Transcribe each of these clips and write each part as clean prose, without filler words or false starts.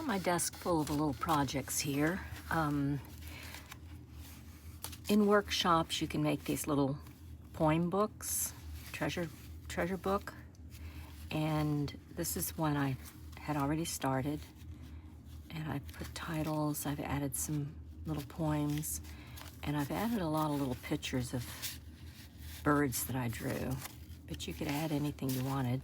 got my desk full of little projects here. In workshops, you can make these little poem books, treasure book, and this is one I had already started, and I put titles, I've added some little poems, and I've added a lot of little pictures of birds that I drew, but you could add anything you wanted.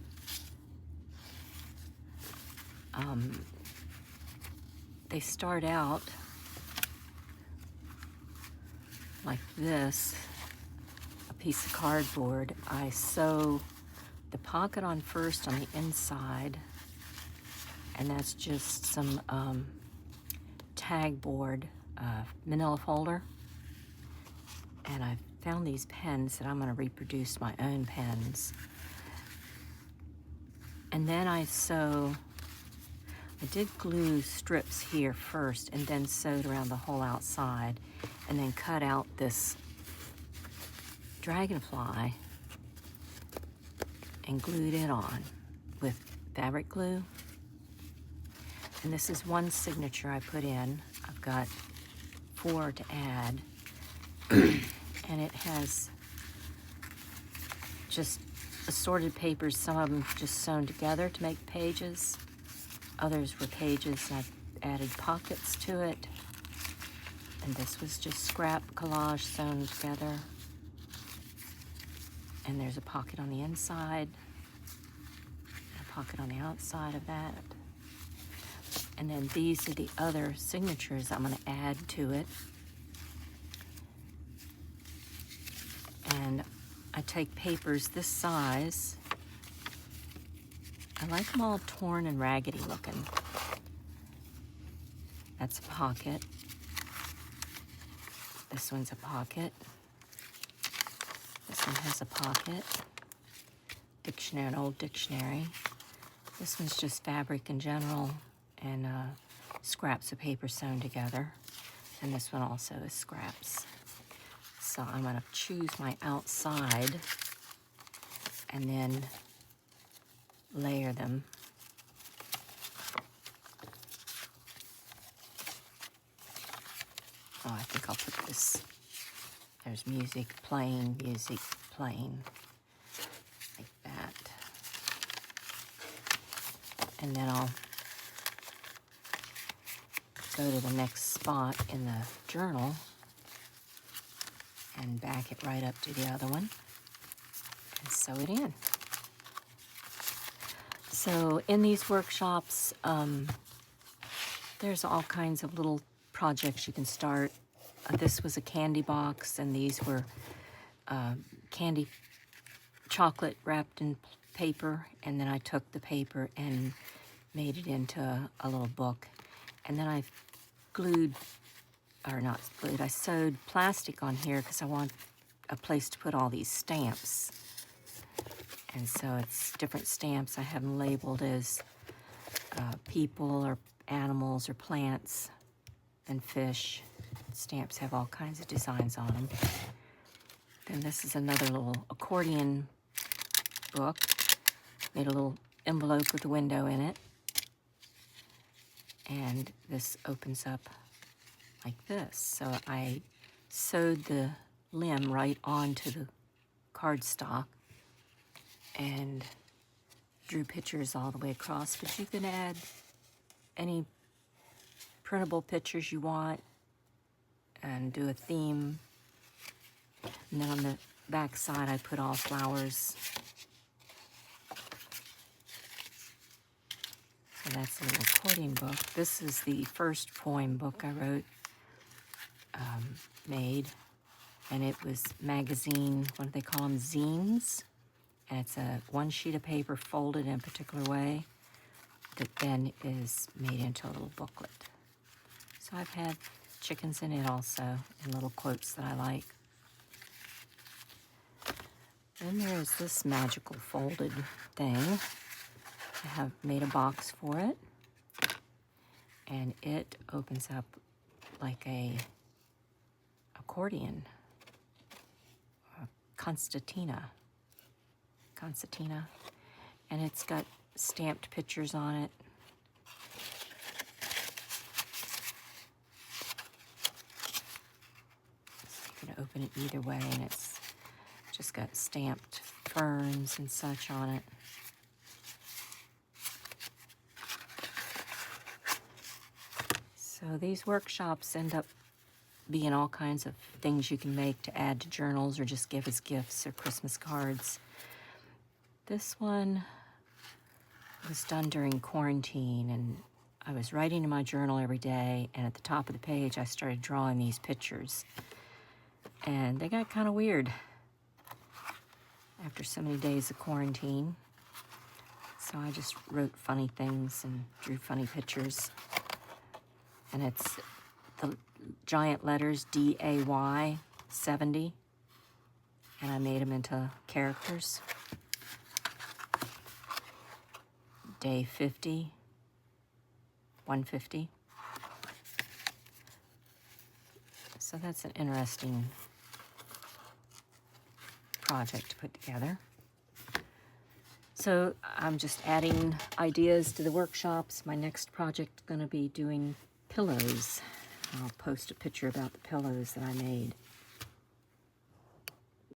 They start out like this, a piece of cardboard. I sew the pocket on first on the inside, and that's just some tag board, manila folder. And I found these pens that I'm going to reproduce my own pens. And then I did glue strips here first and then sewed around the whole outside, and then cut out this dragonfly and glued it on with fabric glue. And this is one signature I put in. I've got 4 to add. And it has just assorted papers, some of them just sewn together to make pages. Others were pages, and I've added pockets to it. And this was just scrap collage sewn together. And there's a pocket on the inside, and a pocket on the outside of that. And then these are the other signatures I'm going to add to it. And I take papers this size. I like them all torn and raggedy looking. That's a pocket. This one's a pocket. This one has a pocket. Dictionary, an old dictionary. This one's just fabric in general and scraps of paper sewn together. And this one also is scraps. So I'm going to choose my outside and then layer them. Oh, I think I'll put this. There's music playing, like that. And then I'll go to the next spot in the journal and back it right up to the other one and sew it in. So in these workshops, there's all kinds of little projects you can start. This was a candy box, and these were candy chocolate wrapped in paper, and then I took the paper and made it into a little book. And then I I sewed plastic on here because I want a place to put all these stamps. And so it's different stamps. I have them labeled as people or animals or plants and fish. Stamps have all kinds of designs on them. Then this is another little accordion book. Made a little envelope with a window in it. And this opens up like this. So I sewed the limb right onto the cardstock and drew pictures all the way across. But you can add any printable pictures you want and do a theme. And then on the back side, I put all flowers. So that's a little accordion book. This is the first poem book I wrote, made, and it was magazine, what do they call them, zines? And it's one sheet of paper folded in a particular way that then is made into a little booklet. So I've had chickens in it also, and little quotes that I like. Then there is this magical folded thing. I have made a box for it, and it opens up like a accordion, a concertina, and it's got stamped pictures on it. open it either way, and it's just got stamped ferns and such on it. So these workshops end up being all kinds of things you can make to add to journals or just give as gifts or Christmas cards. This one was done during quarantine, and I was writing in my journal every day, and at the top of the page I started drawing these pictures. And they got kind of weird after so many days of quarantine. So I just wrote funny things and drew funny pictures. And it's the giant letters DAY 70, and I made them into characters. Day 50, 150. So that's an interesting project to put together. So I'm just adding ideas to the workshops. My next project is going to be doing pillows. I'll post a picture about the pillows that I made.